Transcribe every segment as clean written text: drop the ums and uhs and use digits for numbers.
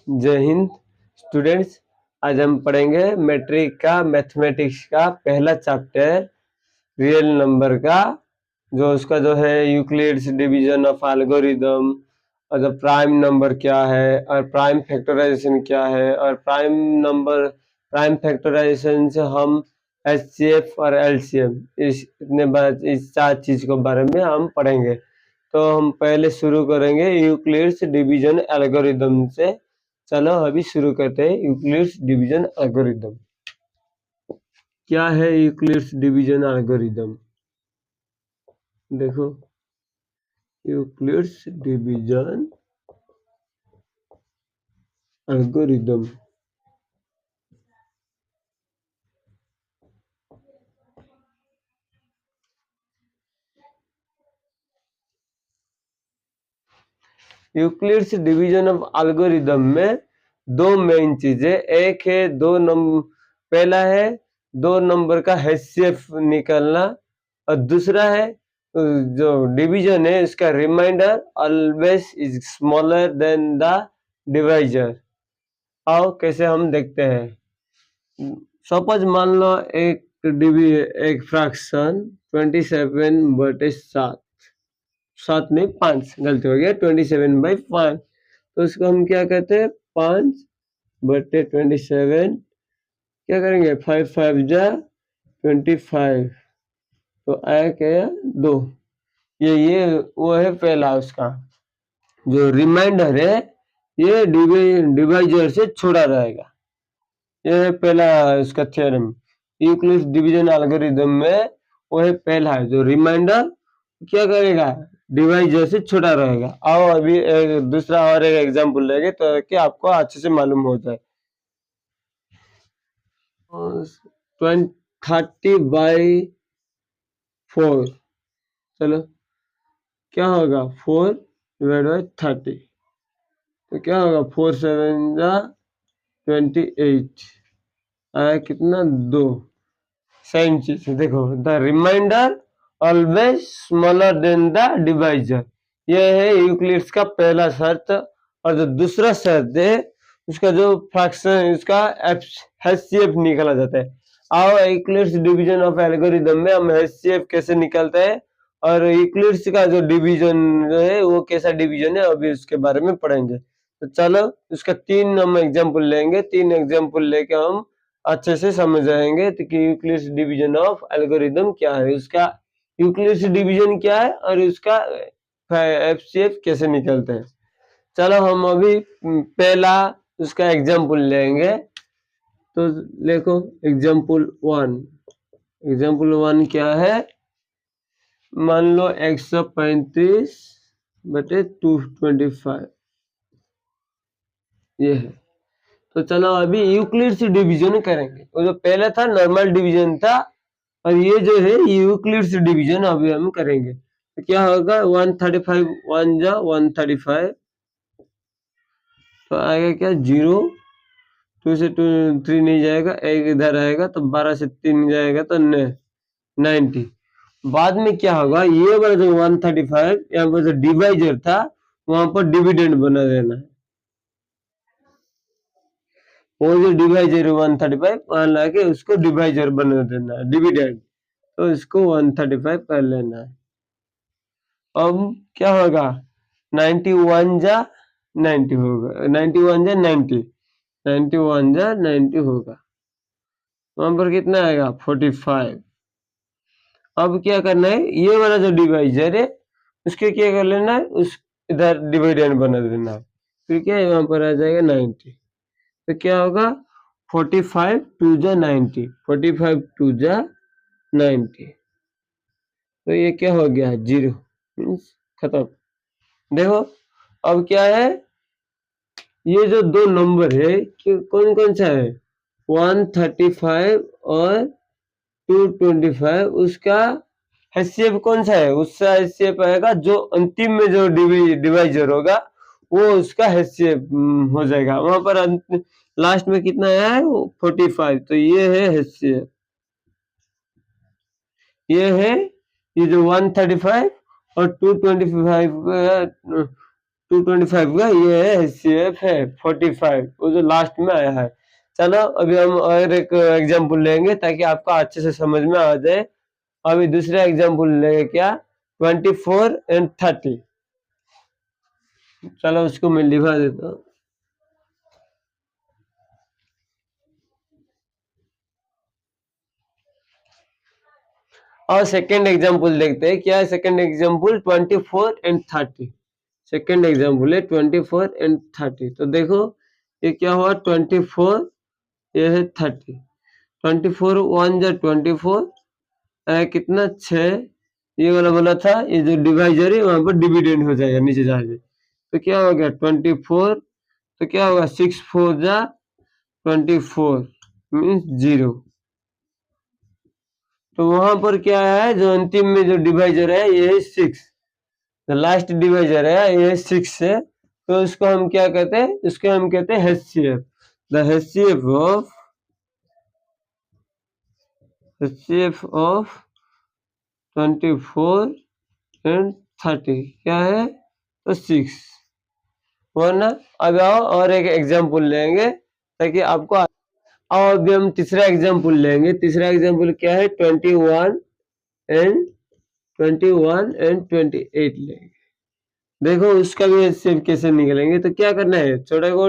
जय हिंद स्टूडेंट्स। आज हम पढ़ेंगे मैट्रिक का मैथमेटिक्स का पहला चैप्टर रियल नंबर का, जो उसका जो है यूक्लिड्स डिवीजन ऑफ एल्गोरिदम, और जो प्राइम नंबर क्या है और प्राइम फैक्टराइजेशन क्या है, और प्राइम फैक्टराइजेशन से हम एचसीएफ और एलसीएम इस चार चीज के बारे में हम पढ़ेंगे। तो हम पहले शुरू करेंगे यूक्लिड्स डिवीजन एल्गोरिदम से। चलो अभी शुरू करते हैं यूक्लिड्स डिवीजन एल्गोरिदम। क्या है यूक्लिड्स डिवीजन एल्गोरिदम? देखो, Euclid's division algorithm Euclid's division of algorithm में दो मेन चीजें, एक है पहला है दो नंबर का एचसीएफ निकालना, और दूसरा है जो डिवीजन है उसका remainder always is smaller than the divisor. आओ कैसे हम देखते हैं। सपोज मान लो एक फ्रैक्शन 27/7, 7 नहीं 5, गलती हो गया, 27/5। तो उसको हम क्या कहते हैं, 5/27। क्या करेंगे, 5 5 जा 25, तो आया क्या, 2। ये वो है पहला उसका जो रिमाइंडर है, ये डिवाइजर से छोड़ा रहेगा। ये है पहला इसका थ्योरम यूक्लिड्स डिवीजन एल्गोरिदम में। वो है पहला जो रिमाइंडर क्या करेगा, डिवाइजर से छोटा रहेगा। आओ अभी दूसरा और एक एग्जांपल लेंगे तो कि आपको अच्छे से मालूम हो जाए। 30/4, चलो क्या होगा, 4/30, तो क्या होगा, 4 7 जा 28, आया कितना, 2। सेम चीज देखो, the remainder always smaller than the divisor, यह है यूक्लिड्स का पहला शर्त। और जो दूसरा शर्त है उसका जो फ्रैक्शन, उसका एचसीएफ निकाला जाता है। आओ यूक्लिड्स डिवीजन ऑफ एल्गोरिदम में हम एचसीएफ कैसे निकालते हैं, और यूक्लिड्स का जो डिवीजन है वो कैसा डिवीजन है अभी उसके बारे में पढ़ेंगे। तो चलो उसका 3 हम एग्जाम्पल लेंगे, 3 एग्जाम्पल लेके हम अच्छे से समझ जाएंगे तो कि यूक्लिड्स डिवीजन ऑफ एल्गोरिदम क्या है, उसका यूक्लिड्स डिवीजन क्या है और उसका एचसीएफ कैसे निकलते हैं। चलो हम अभी पहला उसका एग्जाम्पल लेंगे। तो देखो एग्जाम्पल 1 क्या है, मान लो 135/225, ये है। तो चलो अभी यूक्लिड्स डिवीजन करेंगे। वो जो पहले था नॉर्मल डिवीजन था, और ये जो है यूक्लिड्स डिवीजन अभी हम करेंगे। तो क्या होगा, 135 1 जा 135, तो आएगा क्या, 0, 2 से 3 नहीं जाएगा, एक इधर आएगा, तो 12 से 3 जाएगा तो 90। बाद में क्या होगा, ये वाला जो 135 यहाँ पर जो डिवाइजर था वहां पर डिविडेंड बना देना है। वो जो डिवाइजर 135 वहां लाके उसको डिवाइजर बना देना है, डिविडेंड। तो इसको 135 कर लेना है। अब क्या होगा, 91 जा 90 होगा, 91 जा 90, 91 जा 90 होगा। वहां पर कितना आएगा, 45। अब क्या करना है, ये वाला जो डिवाइजर है उसके क्या कर लेना है, उस इधर डिविडेंड बना देना है। फिर क्या है, वहां पर आ जाएगा 90। तो क्या होगा, 45 2 जा 90, 45 2 जा 90, तो ये क्या हो गया, 0, मीन्स खत्म। देखो अब क्या है, ये जो दो नंबर है कौन कौन सा है, 135 और 225, उसका एचसीएफ कौन सा है, उसका एचसीएफ आएगा जो अंतिम में जो डिवाइजर होगा वो उसका एचसीएफ हो जाएगा। वहां पर लास्ट में कितना आया है, 45, तो ये है एचसीएफ। ये है, ये जो 135 और 225 225 का ये है HCF है 45, वो जो लास्ट में आया है। चलो अभी हम और एक एग्जांपल लेंगे ताकि आपको अच्छे से समझ में आ जाए। अभी दूसरा एग्जांपल लेंगे क्या, 24 and 30। चलो उसको मैं लिखा देता हूँ। और सेकेंड एग्जांपल देखते हैं क्या है। Second example 24 and 30। Second example है 24 and 30। तो देखो ये क्या हुआ, 24, ये है 30। 24 1 जा 24, कितना 6, ये वाला बोला था, ये जो डिवाइजर है वहां पर डिविडेंड हो जाएगा नीचे जाके। तो क्या हो गया 24, तो क्या होगा 6 4 जा 24 मीन्स 0। तो वहां पर क्या है, जो अंतिम में जो डिवाइजर है ये है 6, लास्ट डिवाइजर है ये 6 है। तो उसको हम क्या कहते हैं, उसको हम कहते हैं HCF। The HCF of 24 and 30 क्या है, तो 6 हो ना। अब आओ और एक एग्जांपल लेंगे ताकि आपको। और अभी हम तीसरा एग्जांपल लेंगे। तीसरा एग्जांपल क्या है, 21 and 28 लेंगे। देखो उसका भी HCF कैसे निकलेंगे। तो क्या करना है, छोटे को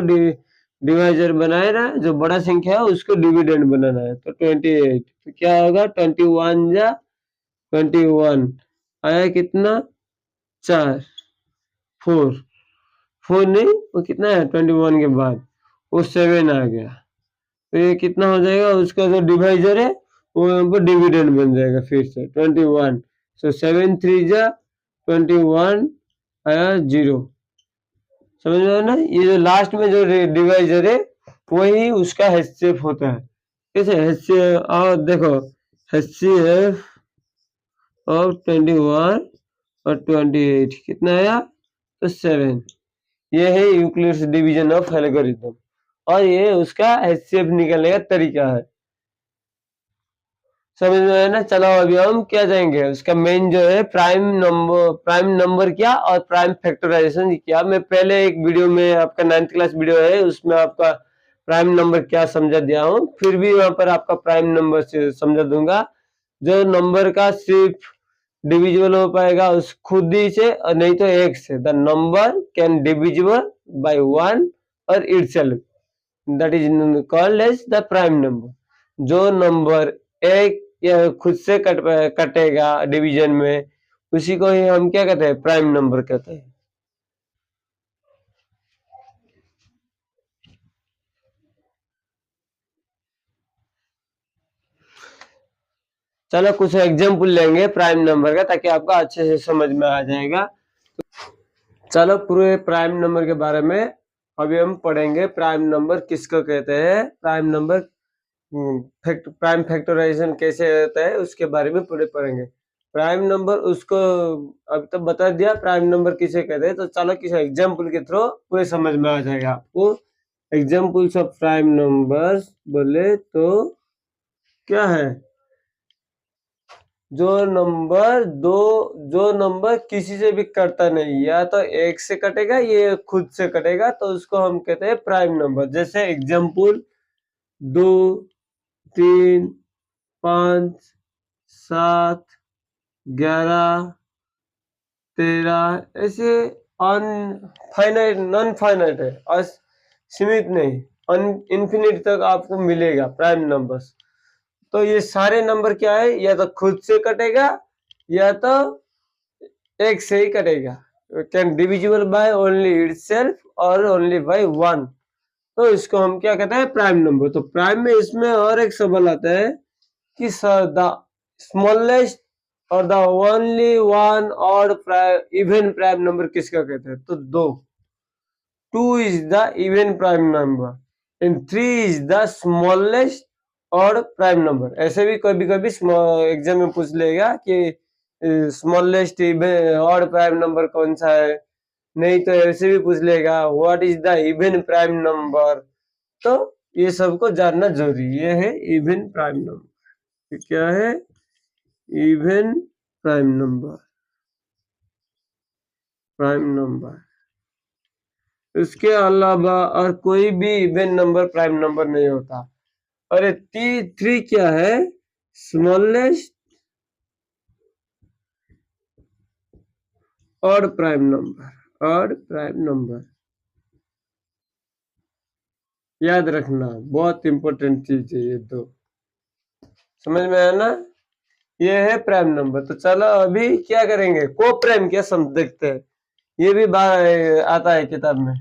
डिवाइजर बनाए ना, जो बड़ा संख्या है उसको डिविडेंड बनाना है। तो 28, तो क्या होगा 21 जा 21, आया कितना 4, 4 नहीं, वो कितना है 21 के बाद वो 7 आ गया। तो ये कितना हो जाएगा, उसका जो डिवाइजर है वो यहाँ पर डिविडेंड बन जाएगा फिर से 21। सो 7 3 जा 21, आया 0। समझ में आया ना। ये जो लास्ट में जो डिवाइजर है वही उसका HCF होता है। कैसे HCF, और देखो HCF ऑफ 21 और 28 कितना आया, तो 7। ये है यूक्लिड्स डिवीजन ऑफ एल्गोरिथम, और ये उसका HCF निकलने का तरीका है। समझ में आया ना। चलो अभी हम क्या जाएंगे, उसका मेन जो है प्राइम नंबर क्या और प्राइम फैक्टराइजेशन क्या। मैं पहले एक वीडियो में, आपका 9th क्लास वीडियो है, उसमें आपका प्राइम नंबर क्या समझा दिया हूँ, फिर भी वहां पर आपका प्राइम नंबर से समझा दूंगा। जो नंबर का सिर्फ डिविजिबल हो पाएगा उस खुद ही से, और नहीं तो एक से। The number can divisible by 1 और itself, that is called as the prime number. जो नंबर एक या खुद से कटेगा डिवीजन में, उसी को ही हम क्या कहते हैं, प्राइम नंबर कहते हैं। चलो कुछ एग्जांपल लेंगे प्राइम नंबर का ताकि आपको अच्छे से समझ में आ जाएगा। चलो पूरे प्राइम नंबर के बारे में अभी हम पढ़ेंगे। प्राइम नंबर किसको कहते हैं, प्राइम नंबर प्राइम फैक्टराइजेशन कैसे होता है उसके बारे में पूरे पढ़ेंगे। प्राइम नंबर उसको अब तो बता दिया प्राइम नंबर किसे कहते हैं। तो चलो किसी एग्जांपल के थ्रू पूरे समझ में आ जाएगा आपको। एग्जांपल्स ऑफ प्राइम नंबर्स बोले तो क्या है, जो नंबर किसी से भी कटता नहीं, या तो एक से कटेगा ये खुद से कटेगा, तो उसको हम कहते हैं प्राइम नंबर। जैसे एग्जांपल 2 3 5 7 11 13, ऐसे अनफाइनाइट नॉन फाइनाइट है, सीमित नहीं, इन्फिनिट तक आपको मिलेगा प्राइम नंबर्स। तो ये सारे नंबर क्या है, या तो खुद से कटेगा या तो एक से ही कटेगा। Can divisible by only itself और ओनली बाय 1। तो इसको हम क्या कहते हैं, प्राइम नंबर। तो प्राइम में इसमें और एक सवाल आता है कि द स्मॉलेस्ट और द ओनली वन और इवन प्राइम नंबर किसका कहते हैं। तो 2 is the even prime number and 3 is the smallest और प्राइम नंबर। ऐसे भी कभी कभी एग्जाम में पूछ लेगा कि स्मॉलेस्ट और प्राइम नंबर कौन सा है, नहीं तो ऐसे भी पूछ लेगा what is the even prime number. तो ये सबको जानना जरूरी। ये है इवन प्राइम नंबर। क्या है, इवन प्राइम नंबर। इसके अलावा और कोई भी इवन नंबर प्राइम नंबर नहीं होता। और ये T3 क्या है? स्मॉलेस्ट ऑड प्राइम नंबर याद रखना, बहुत इंपॉर्टेंट चीज है ये दो। समझ में आया ना? ये है प्राइम नंबर। तो चलो अभी क्या करेंगे, को प्राइम क्या सम देखते हैं। ये भी आता है किताब में।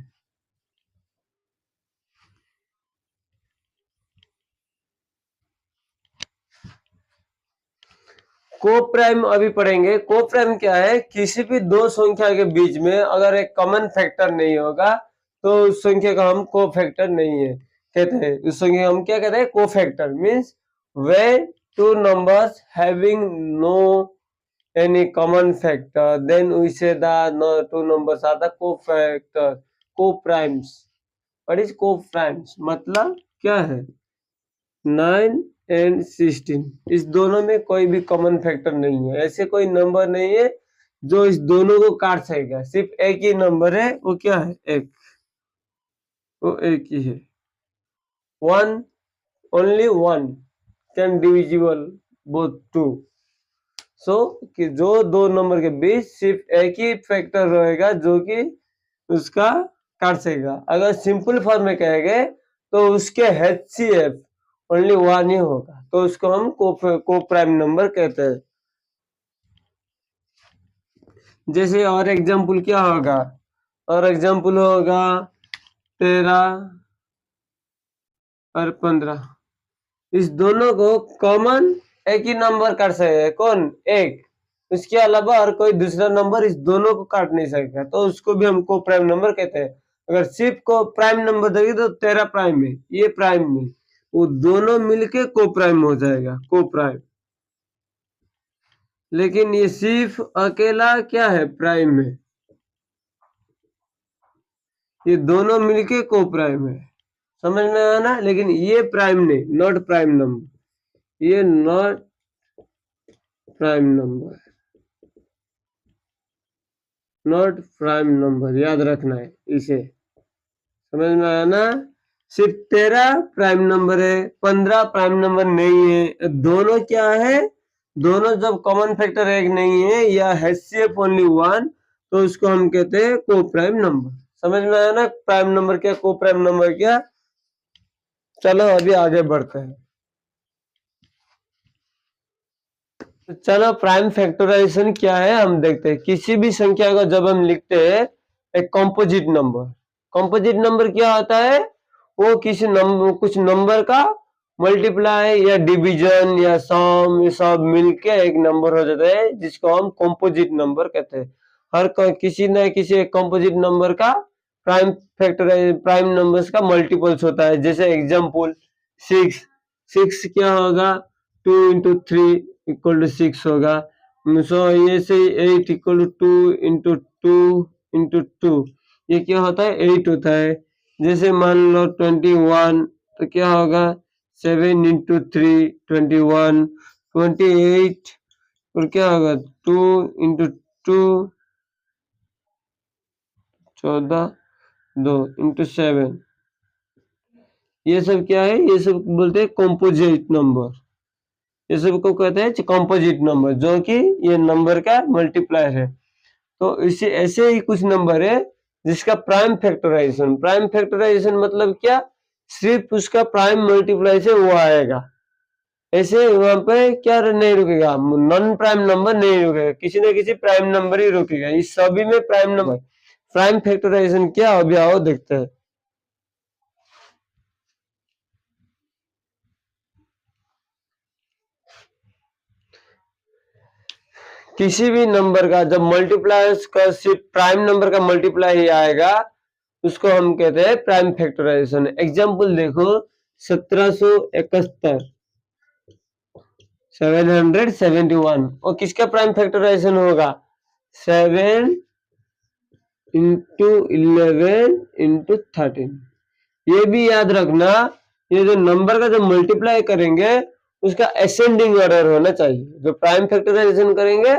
को प्राइम अभी पढ़ेंगे। को प्राइम क्या है? किसी भी दो संख्या के बीच में अगर एक कॉमन फैक्टर नहीं होगा तो उस संख्या का हम को फैक्टर नहीं है कहते हैं। उस संख्या हम क्या कहते हैं? Cofactor means when two numbers having no any common factor then we say that no two numbers are the co-factor, co-primes. What is co-primes? मतलब क्या है? 9 एंड 16 इस दोनों में कोई भी कॉमन फैक्टर नहीं है। ऐसे कोई नंबर नहीं है जो इस दोनों को काट सकेगा। सिर्फ एक ही नंबर है, वो क्या है? एक, वो एक ही है। One, only one can divisible both two. So कि जो दो नंबर के बीच सिर्फ एक ही फैक्टर रहेगा जो कि उसका काट सकेगा। अगर सिंपल फॉर्म में कहेंगे तो उसके HCF ओनली वन ही होगा, तो उसको हम को प्राइम नंबर कहते हैं। जैसे और एग्जांपल क्या होगा? और एग्जांपल होगा 13 और 15। इस दोनों को कॉमन एक ही नंबर काट सकेगा। कौन? एक। इसके अलावा और कोई दूसरा नंबर इस दोनों को काट नहीं सकेगा, तो उसको भी हम को प्राइम नंबर कहते हैं। अगर सिर्फ को प्राइम नंबर देगी तो 13 प्राइम है, ये प्राइम नहीं, वो दोनों मिलके को प्राइम हो जाएगा, को प्राइम। लेकिन ये सिर्फ अकेला क्या है? प्राइम है। ये दोनों मिलके को प्राइम है। समझ में आया ना? लेकिन ये प्राइम नहीं, नॉट प्राइम नंबर, ये not prime number, not prime number याद रखना है इसे। समझ में आया ना? सिर्फ 13 प्राइम नंबर है, 15 प्राइम नंबर नहीं है। दोनों क्या है? दोनों जब कॉमन फैक्टर एक नहीं है या HCF ओनली वन, तो उसको हम कहते हैं को प्राइम नंबर। समझ में आया ना? प्राइम नंबर क्या, को प्राइम नंबर क्या। चलो अभी आगे बढ़ते हैं। तो चलो प्राइम फैक्टराइजेशन क्या है हम देखते हैं। किसी भी संख्या को जब हम लिखते हैं एक कंपोजिट नंबर, कंपोजिट नंबर क्या होता है? वो किसी नंबर, कुछ नंबर का मल्टीप्लाई या डिवीजन या सम, ये सब मिलके एक नंबर हो जाता है जिसको हम कंपोजिट नंबर कहते हैं। हर किसी न किसी एक कंपोजिट नंबर का प्राइम फैक्टराइज, प्राइम नंबर्स का मल्टीपल्स होता है। जैसे एग्जांपल 6, 6 क्या होगा? 2 into 3 इक्वल टू 6 होगा। सो ये से 8 इक्वल टू 2 into 2 into 2, ये क्या होता है? 8 होता है। जैसे मान लो 21, तो क्या होगा? 7 into 3 21, 28 और क्या होगा? 2 into 2 14, 2 into 7। ये सब क्या है? ये सब बोलते हैं कंपोजिट नंबर। ये सब को कहते हैं कंपोजिट नंबर, जो कि ये नंबर का मल्टीप्लायर है। तो इसे ऐसे ही कुछ नंबर है जिसका प्राइम फैक्टराइजेशन, प्राइम फैक्टराइजेशन मतलब क्या? सिर्फ उसका प्राइम मल्टीप्लाई से वो आएगा। ऐसे वहां पे क्या नहीं रुकेगा? नॉन प्राइम नंबर नहीं रुकेगा, किसी न किसी प्राइम नंबर ही रुकेगा। इस सभी में प्राइम नंबर। प्राइम फैक्टराइजेशन क्या? अभी आओ देखते हैं। किसी भी नंबर का जब मल्टीप्लाई का सिर्फ प्राइम नंबर का मल्टीप्लाई ही आएगा, उसको हम कहते हैं प्राइम फैक्टराइजेशन। एग्जांपल देखो 1771, 771, और किसका प्राइम फैक्टराइजेशन होगा? 7 into 11 into 13। ये भी याद रखना, ये जो नंबर का जब मल्टीप्लाई करेंगे उसका असेंडिंग ऑर्डर होना चाहिए। जो प्राइम फैक्टराइजेशन करेंगे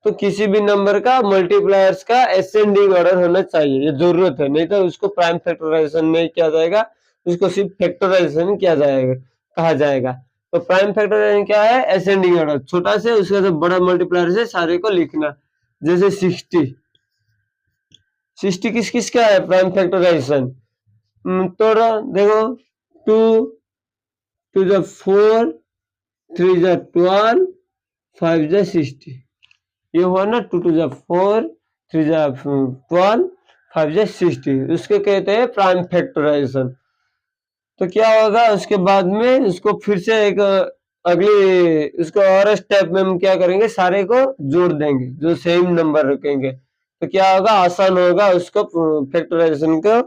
तो किसी भी नंबर का मल्टीप्लायर्स का असेंडिंग ऑर्डर होना चाहिए, ये जरूरत है, नहीं तो उसको प्राइम फैक्टराइजेशन नहीं किया जाएगा, उसको सिर्फ फैक्टराइजेशन किया जाएगा, कहा जाएगा। तो प्राइम फैक्टराइजेशन क्या है? असेंडिंग ऑर्डर, छोटा से उसका जो बड़ा मल्टीप्लायर से सारे को लिखना। जैसे 60 किस किस का है प्राइम फैक्टराइजेशन? तो देखो 2 2 जा 4, 3 जा 12, 5 जा 60, ये हुआ ना 2 2 जा 4, 3 जा 12, 5 जा 60, उसके कहते हैं प्राइम फैक्टराइजेशन। तो क्या होगा उसके बाद में, उसको फिर से एक अगली उसको और स्टेप में हम क्या करेंगे, सारे को जोड़ देंगे जो सेम नंबर रखेंगे। तो क्या होगा, आसान होगा उसको फैक्टराइजेशन को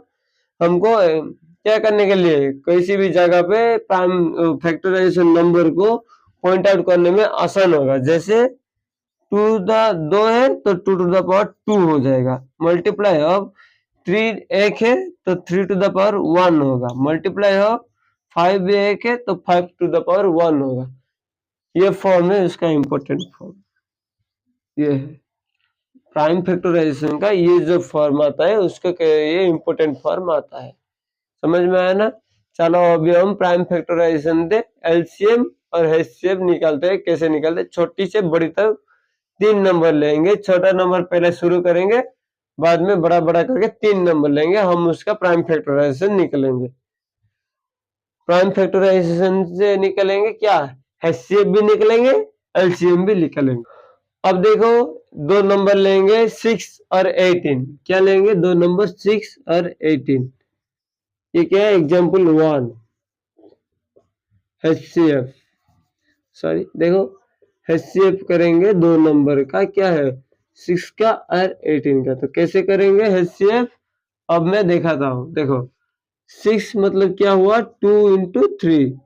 हमको क्या करने के लिए, किसी भी जगह पे प्राइम फैक्टराइजेशन नंबर को पॉइंट आउट करने में आसान होगा। जैसे 2 है तो 2 टू द पावर 2 हो जाएगा, मल्टीप्लाई ऑफ 3 एक है तो 3 टू द पावर 1 होगा, मल्टीप्लाई ऑफ 5 भी एक है तो 5 टू द पावर 1 होगा। ये फॉर्म है उसका इम्पोर्टेंट फॉर्म, ये है प्राइम फैक्टराइजेशन का, ये जो फॉर्म आता है उसका ये इम्पोर्टेंट फॉर्म आता है। समझ में आया ना? चलो अभी हम प्राइम फैक्टराइजेशन दे एलसीएम और एचसीएफ निकालते हैं। कैसे निकालते हैं? छोटी से बड़ी तक 3 नंबर लेंगे, छोटा नंबर पहले शुरू करेंगे, बाद में बड़ा बड़ा करके 3 नंबर लेंगे, हम उसका प्राइम फैक्टराइजेशन निकलेंगे। प्राइम फैक्टराइजेशन से निकलेंगे क्या, एचसीएफ भी निकलेंगे, एलसीएम भी निकलेंगे। अब देखो 2 नंबर लेंगे 6 और 18, क्या लेंगे? 2 नंबर 6 और 18, ये क्या है? एग्जाम्पल 1 एचसीएफ, सॉरी देखो एचसीएफ करेंगे 2 नंबर का, क्या है? 6 का और 18 का। तो कैसे करेंगे एचसीएफ? अब मैं दिखाता हूँ। देखो 6 मतलब क्या हुआ, 2 इंटू 3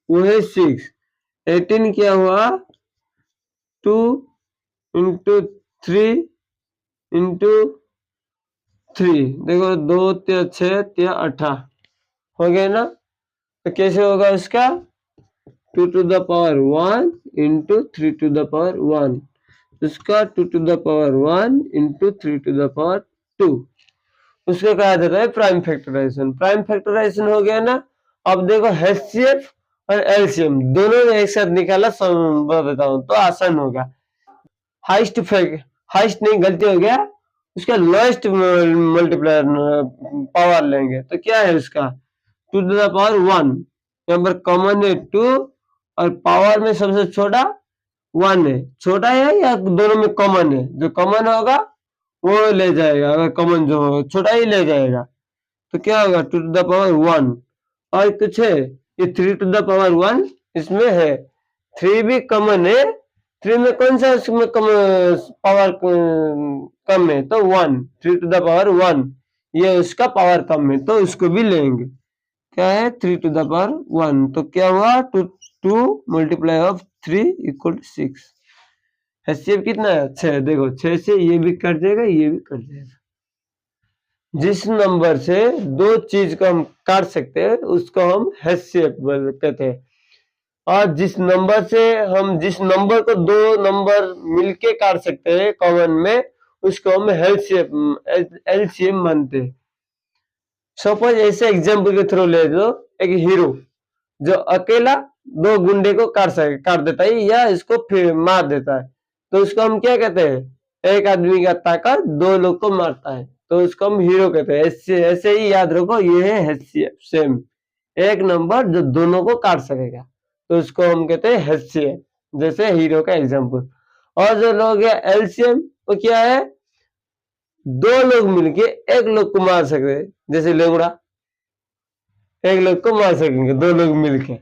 वो है 6, 18 क्या हुआ, 2 इंटू 3 इंटू 3, देखो 2 या 6 या 18 हो गया ना? तो कैसे होगा उसका, 2 to the power 1 into 3 to the power 1, उसका 2 to the power 1 into 3 to the power 2, उसको कहा जाता है प्राइम फैक्टराइजेशन। प्राइम फैक्टराइजेशन हो गया ना? अब देखो एचसीएफ और एलसीएम दोनों ने एक साथ निकाला, बता देता हूं तो आसान होगा। हाइस्ट नहीं, गलती हो गया, उसका लोएस्ट मल्टीप्लायर पावर लेंगे। तो क्या है उसका, 2 टू द पावर 1, यहाँ पर कॉमन है 2 और पावर में सबसे छोटा 1 है। छोटा है या दोनों में कॉमन है? जो कॉमन होगा वो ले जाएगा, अगर कॉमन जो होगा छोटा ही ले जाएगा। तो क्या होगा, 2 टू द पावर 1, और कुछ है ये 3 टू द पावर 1 इसमें है, 3 भी कॉमन है, 3 में कौन सा उसमें पावर कम है? तो 1, 3 टू द पावर 1, ये उसका पावर कम है तो उसको भी लेंगे। क्या है, 3 टू द पावर 1, तो क्या हुआ, 2 मल्टीप्लाई ऑफ 3 इक्वल 6। एचसीएफ कितना है, 6, देखो 6 से ये भी कट जाएगा, ये भी कट जाएगा। जिस नंबर से 2 चीज को हम काट सकते हैं उसको हम एचसीएफ कहते हैं, और जिस नंबर से हम जिस नंबर को 2 नंबर मिलके काट सकते हैं कॉमन में, उसको हम एलसीएम मानते हैं। सपोज ऐसे एग्जाम्पल के थ्रू ले दो, एक हीरो जो अकेला 2 गुंडे को काट देता है या इसको फिर मार देता है, तो उसको हम क्या कहते हैं, एक आदमी का ताकत 2 लोग को मारता है तो उसको हम हीरो कहते हैं। ऐसे ही याद रखो, ये है एचसीएफ, सेम एक नंबर जो दोनों को काट सकेगा तो उसको हम कहते हैं एचसीएफ, जैसे हीरो का एग्जाम्पल। और जो लोग है एलसीएम, वो क्या है, 2 लोग मिलके एक लोग को मार सकते हैं, जैसे लेंगड़ा एक लोग को मार सकेंगे 2 लोग मिलके,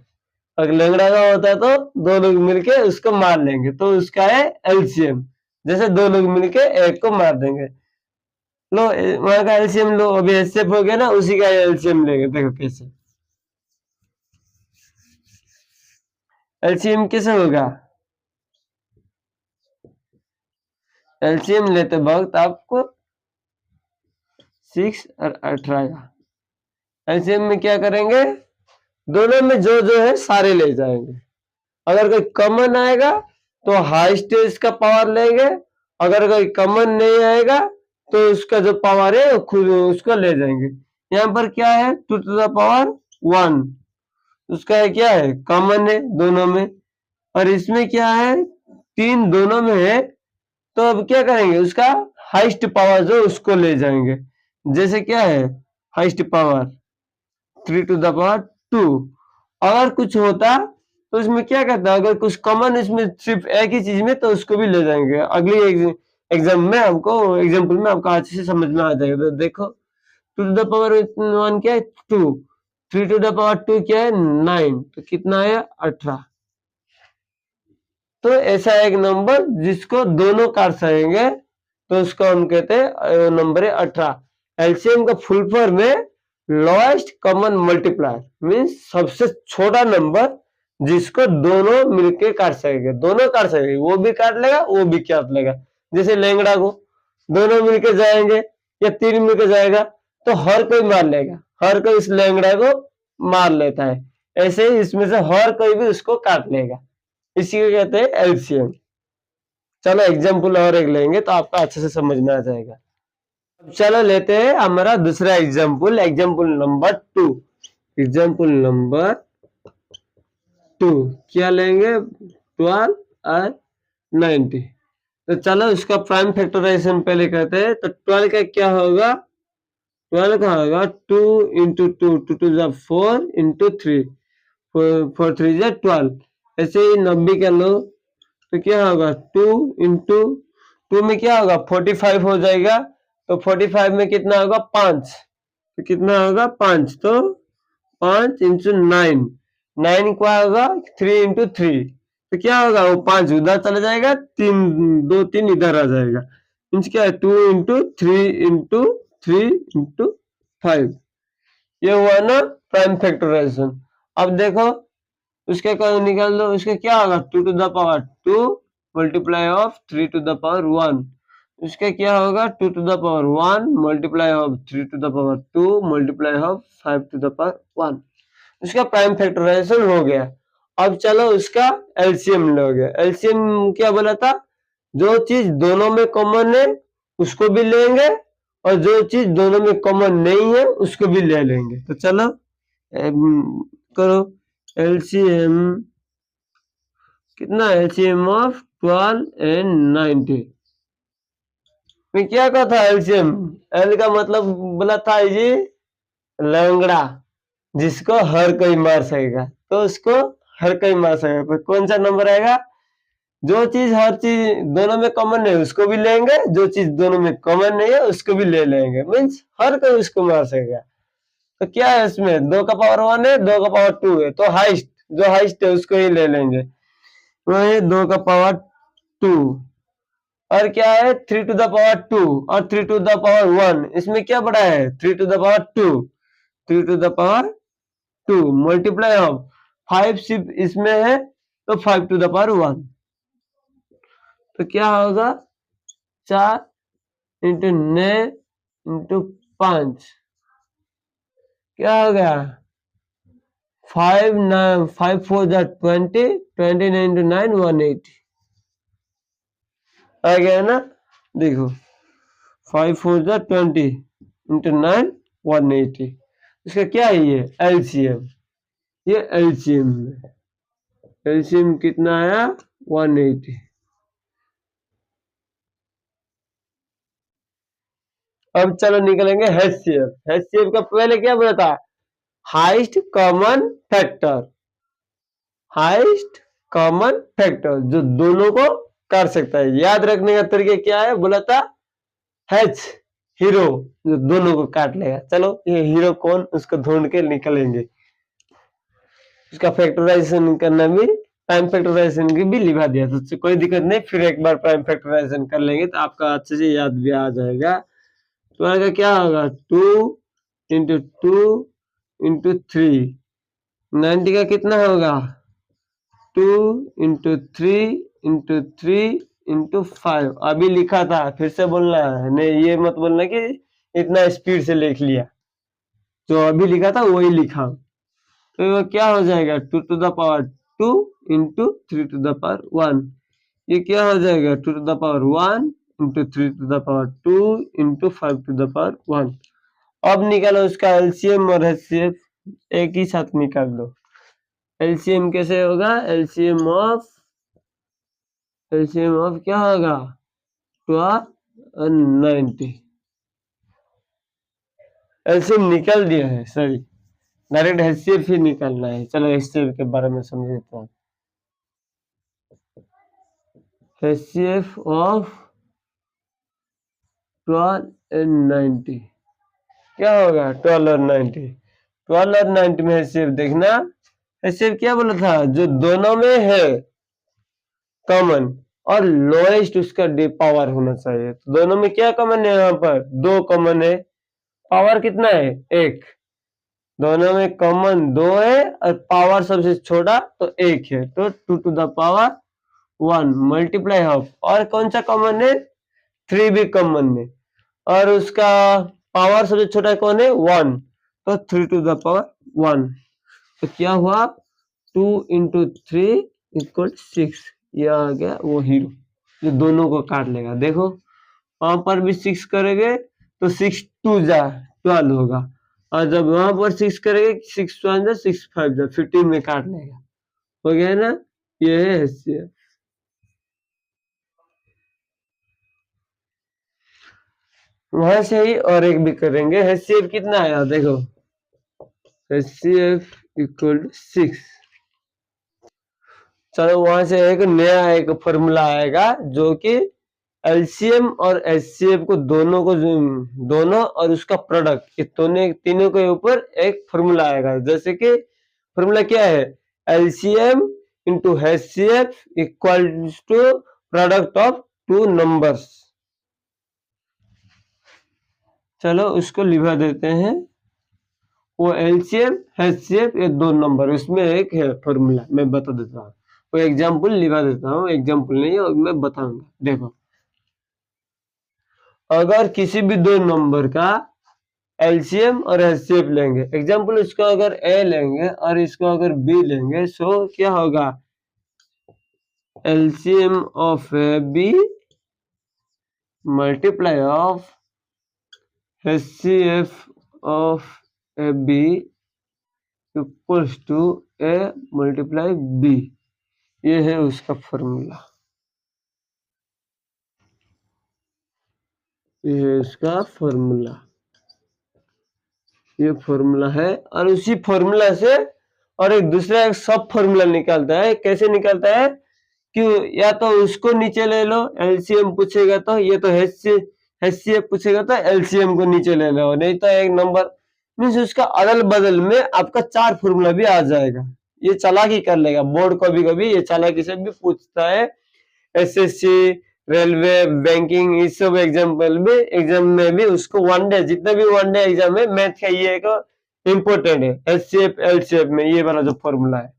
अगर लेंगड़ा का होता है तो 2 लोग मिलके उसको मार लेंगे तो उसका है एलसीएम, जैसे 2 लोग मिलके एक को मार देंगे। लो वहां का एलसीएम लो, अभी एचसीएफ हो गया ना, उसी का एलसीएम लेंगे। देखो कैसे एलसीएम कैसे होगा, एलसीएम लेते वक्त आपको 6 और 18 का एलसीएम में क्या करेंगे, दोनों में जो जो है सारे ले जाएंगे। अगर कोई कॉमन आएगा तो हाईएस्ट इसका पावर लेंगे, अगर कोई कॉमन नहीं आएगा तो उसका जो पावर है वो खुद उसको ले जाएंगे। यहाँ पर क्या है 2 टू द पावर 1, उसका है क्या है कॉमन है दोनों में, और इसमें क्या है 3 दोनों में है, तो अब क्या करेंगे उसका हाईएस्ट पावर जो उसको ले जाएंगे। जैसे क्या है highest power 3 to the power 2। अगर कुछ होता तो इसमें क्या कहता है, अगर कुछ कॉमन इसमें सिर्फ एक ही चीज में तो उसको भी ले जाएंगे। अगली एग्जाम में आपको एग्जाम्पल में आपको अच्छे से समझ में आ जाएगा। तो देखो 2 टू द पावर 1 क्या है 2, 3 टू द पावर 2 क्या है 9, तो कितना आया 18। तो ऐसा एक नंबर जिसको दोनों काट सकेंगे तो उसको हम कहते हैं नंबर है 18। एलसीएम का फुल फॉर्म है लोएस्ट कॉमन मल्टीप्लायर, मीन्स सबसे छोटा नंबर जिसको दोनों मिलके काट सकेंगे। दोनों काट सकेंगे, वो भी काट लेगा वो भी काट लेगा। जैसे लैंगड़ा को दोनों मिलके जाएंगे या 3 मिलके जाएगा तो हर कोई मार लेगा, हर कोई इस लैंगड़ा को मार लेता है। ऐसे ही इसमें से हर कोई भी उसको काट लेगा, इसी को कहते हैं एलसीएम। चलो एग्जाम्पल और एक लेंगे तो आपका अच्छे से समझ में आ जाएगा। चलो लेते हैं हमारा दूसरा example, example number 2। Example number 2 क्या लेंगे 12 और 90। तो चलो उसका प्राइम फैक्टराइजेशन पहले करते हैं। तो 12 का क्या होगा, 12 का होगा 2 इंटू 2, 2 टू द 4 इंटू 3, 4 3 जा 12। ऐसे ही 90 का लो तो क्या होगा 2 इंटू 2 में क्या होगा 45 हो जाएगा। तो 45 में कितना होगा 5, तो कितना होगा 5, तो 5 इंटू 9, 9 क्या होगा 3 इंटू 3, तो क्या होगा वो 5 उधर चला जाएगा, 3 2 3 इधर आ जाएगा। मीन्स क्या है 2 इंटू 3 इंटू 3 इंटू 5। ये हुआ ना प्राइम फैक्टराइजेशन। अब देखो उसके का निकाल दो, उसके क्या होगा 2 to the power 2 multiply of 3 to the power 1। उसका क्या होगा 2 to the power 1 multiply of 3 to the power 2 multiply of 5 to the power 1। उसका प्राइम फैक्टराइजेशन हो गया। अब चलो उसका एलसीएम लोगे। एलसीएम क्या बोला था, जो चीज दोनों में कॉमन है उसको भी लेंगे और जो चीज दोनों में कॉमन नहीं है उसको भी ले लेंगे। तो चलो करो एलसीएम कितना, एलसीएम ऑफ 12 एंड 90 में क्या कहा था एलसीएम, एल का मतलब बोला था ये लंगड़ा जिसको हर कोई मार सकेगा, तो उसको हर कोई मार सकेगा। तो कौन सा नंबर आएगा, जो चीज हर चीज दोनों में कॉमन है उसको भी लेंगे, जो चीज दोनों में कॉमन नहीं है उसको भी ले लेंगे, मीन्स हर कोई उसको मार सकेगा। तो क्या है इसमें 2 का पावर 1 है 2 का पावर 2 है, तो हाइस्ट जो हाइस्ट है उसको ही ले लेंगे, वही 2 का पावर 2। और क्या है 3 टू द पावर 2 और 3 टू द पावर 1, इसमें क्या बड़ा है 3 to the power 2, 3 to the power 2 multiply of 5 सिर्फ इसमें है तो 5 टू द पावर 1। तो क्या होगा 4 इंटू 9 इंटू 5 क्या हो गया 5 9 5 4 जा 20, 20 इंटू 9 180 आ गया ना। देखो 5 4 जा 20 इंटू 9 180। इसका क्या है ये एलसीएम, ये एलसीएम है। एलसीएम कितना आया 180। अब चलो निकलेंगे एचसीएफ। एचसीएफ का पहले क्या बोला था, highest common factor, highest common factor जो दोनों को कर सकता है। याद रखने का तरीका क्या है, बोला था एच हीरो जो दोनों को काट लेगा। चलो ये हीरो कौन उसको ढूंढ के निकलेंगे। उसका फैक्टराइजेशन करना भी प्राइम फैक्टराइजेशन की भी लिखा दिया, तो कोई दिक्कत नहीं, फिर एक बार प्राइम फैक्टराइजेशन कर लेंगे तो आपका अच्छे से याद भी आ जाएगा। तो आगे क्या होगा 2 इंटू 2 इंटू 3, 90 का कितना होगा 2 इंटू 3 इंटू 3 इंटू 5। अभी लिखा था फिर से बोलना है, नहीं ये मत बोलना कि इतना स्पीड से लिख लिया, जो अभी लिखा था वही लिखा। तो वो क्या हो जाएगा 2 टू द पावर 2 इंटू 3 टू द पावर 1। ये क्या हो जाएगा 2 to the power 1 into 3 to the power 2 इंटू 5 टू द पावर 1। अब निकालो उसका एलसीएम और एचसीएफ, एक ही साथ निकाल दो। एलसीएम कैसे होगा? एलसीएम ऑफ क्या होगा? 12 और 90। एलसीएम निकाल दिया है, सॉरी, डायरेक्ट एचसीएफ ही निकालना है। चलो एचसीएफ के बारे में समझ लेते हैं। एचसीएफ ऑफ 12 and 90 क्या होगा? 12 और 90। 12 और 90 में एचसीएफ देखना, एचसीएफ क्या बोला था? जो दोनों में है कॉमन और लोएस्ट उसका पावर होना चाहिए। तो दोनों में क्या कॉमन है? यहाँ पर 2 कॉमन है, पावर कितना है? 1। दोनों में कॉमन 2 है और पावर सबसे छोटा तो 1 है, तो 2 to the power 1 multiply of, और कौन सा कॉमन है? 3 भी कॉमन है, और उसका पावर सबसे छोटा कौन है? 1, तो 3 टू द पावर 1। तो क्या हुआ? 2 इंटू 3 इक्वल 6। यह आ गया वो हीरो जो दोनों को काट लेगा। देखो वहां पर भी 6 करेंगे तो 6 2 जा 12 होगा, और जब वहां पर 6 करेंगे 6 1 जा 6 5 जा 15 में काट लेगा। हो गया ना? ये है एचसीएफ। वहां से ही और एक भी करेंगे। एचसीएफ कितना आया? देखो एचसीएफ इक्वल 6। चलो वहां से एक नया एक फॉर्मूला आएगा जो कि एलसीएम और एचसीएफ को दोनों और उसका प्रोडक्ट, तीनों के ऊपर एक फॉर्मूला आएगा। जैसे कि फॉर्मूला क्या है? LCM into HCF equal to product of 2 numbers. चलो उसको लिखा देते हैं। वो एलसीएम एचसीएफ ये 2 नंबर, उसमें एक है फॉर्मूला, मैं बता देता हूँ। वो एग्जाम्पल लिखा देता हूँ, एग्जाम्पल नहीं और मैं बताऊंगा। देखो अगर किसी भी 2 नंबर का एलसीएम और एचसीएफ लेंगे, एग्जाम्पल इसको अगर ए लेंगे और इसको अगर बी लेंगे, सो क्या होगा? LCM of A B multiply of HCF of A B equals to A multiply B. ये है उसका फॉर्मूला, ये है इसका फॉर्मूला, ये फॉर्मूला है। और उसी फॉर्मूला से और एक दूसरा एक सब फॉर्मूला निकालता है। कैसे निकालता है? क्यों? या तो उसको नीचे ले लो, एलसीएम पूछेगा तो, ये तो एचसीएफ पूछेगा तो एलसीएम को नीचे ले लो, नहीं तो एक नंबर मीन्स उसका अदल बदल में आपका 4 फॉर्मूला भी आ जाएगा। ये चालाकी कर लेगा, बोर्ड कभी कभी ये चालाकी से भी पूछता है। एसएससी, रेलवे, बैंकिंग, इस सब एग्जाम में भी उसको वनडे, जितने भी वनडे एग्जाम है मैथ का ये एक इम्पोर्टेंट है। एचसीएफ एलसीएफ में ये वाला जो फॉर्मूला है।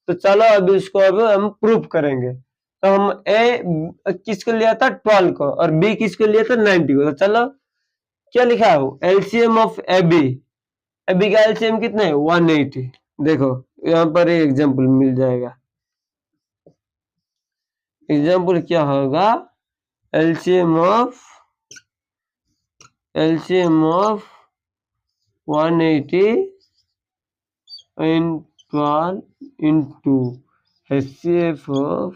तो चलो अभी इसको अब हम प्रूफ करेंगे। तो हम ए किसको लिया था? 12 को, और बी किसको लिया था? 90 को। तो चलो क्या लिखा है? एलसीएम ऑफ एबी, एबी का एलसीएम कितना है? 180। देखो यहाँ पर एक एग्जाम्पल मिल जाएगा। एग्जाम्पल क्या होगा? LCM of 180 and 12 into HCF of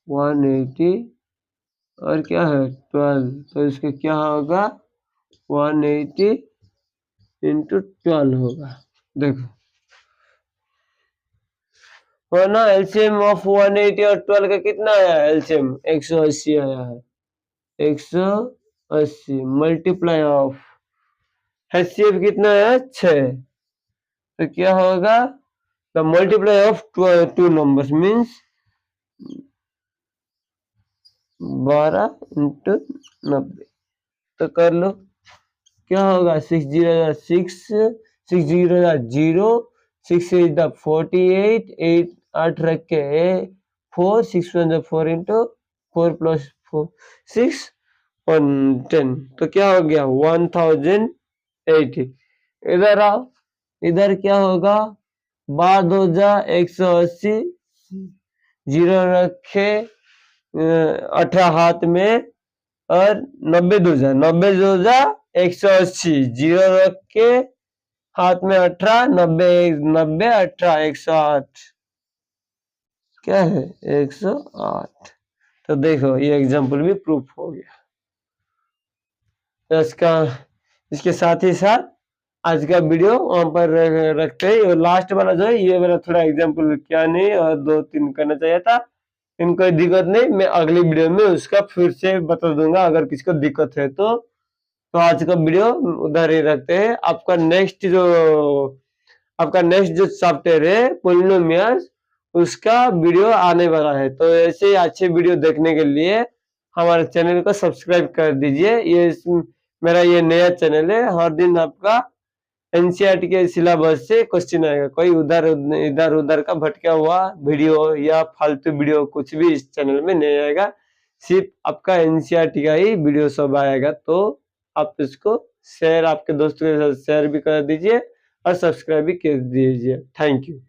180 और क्या है? 12। तो इसका क्या होगा? 180 into 12 होगा। देखो हो ना? एलसीएम ऑफ 180 और 12 का कितना आया? एलसीएम 180 आया है। 180 मल्टीप्लाई ऑफ एचसीएफ कितना है? 6। तो क्या होगा? The multiply of 2 numbers means 12 into 90। तो कर लो क्या होगा? 6 0 6 6 0 0 6 8 48 8 8 रख के 4 6 1 4 इंटू 4 प्लस 4 6 1 10। तो क्या हो गया? 1080। इधर आओ, इधर क्या होगा? 12 2 180 जीरो रखे 18 हाथ में और 90 दूजा 180 जीरो रख के हाथ में 18 90 90 18 108 क्या है 108। तो देखो ये एग्जाम्पल भी प्रूफ हो गया। इसका इसके साथ ही साथ आज का वीडियो वहां पर रखते हैं। लास्ट वाला जो है ये वाला थोड़ा एग्जाम्पल क्या नहीं और 2-3 करना चाहिए था। इन कोई दिक्कत नहीं, मैं अगली वीडियो में उसका फिर से बता दूंगा अगर किसी को दिक्कत है तो। आज का वीडियो उधर ही रखते हैं। आपका नेक्स्ट जो सॉफ्टवेयर है पोलिनोमियल्स उसका वीडियो आने वाला है। तो ऐसे अच्छे वीडियो देखने के लिए हमारे चैनल को सब्सक्राइब कर दीजिए। मेरा ये नया चैनल है। हर दिन आपका एनसीईआरटी के सिलेबस से क्वेश्चन आएगा। कोई इधर उधर का भटका हुआ वीडियो या फालतू वीडियो कुछ भी इस चैनल में नहीं आएगा। सिर्फ आपका एनसीईआरटी का ही वीडियो सब आएगा। तो आप इसको शेयर आपके दोस्तों के साथ शेयर भी कर दीजिए और सब्सक्राइब भी कर दीजिए। Thank you.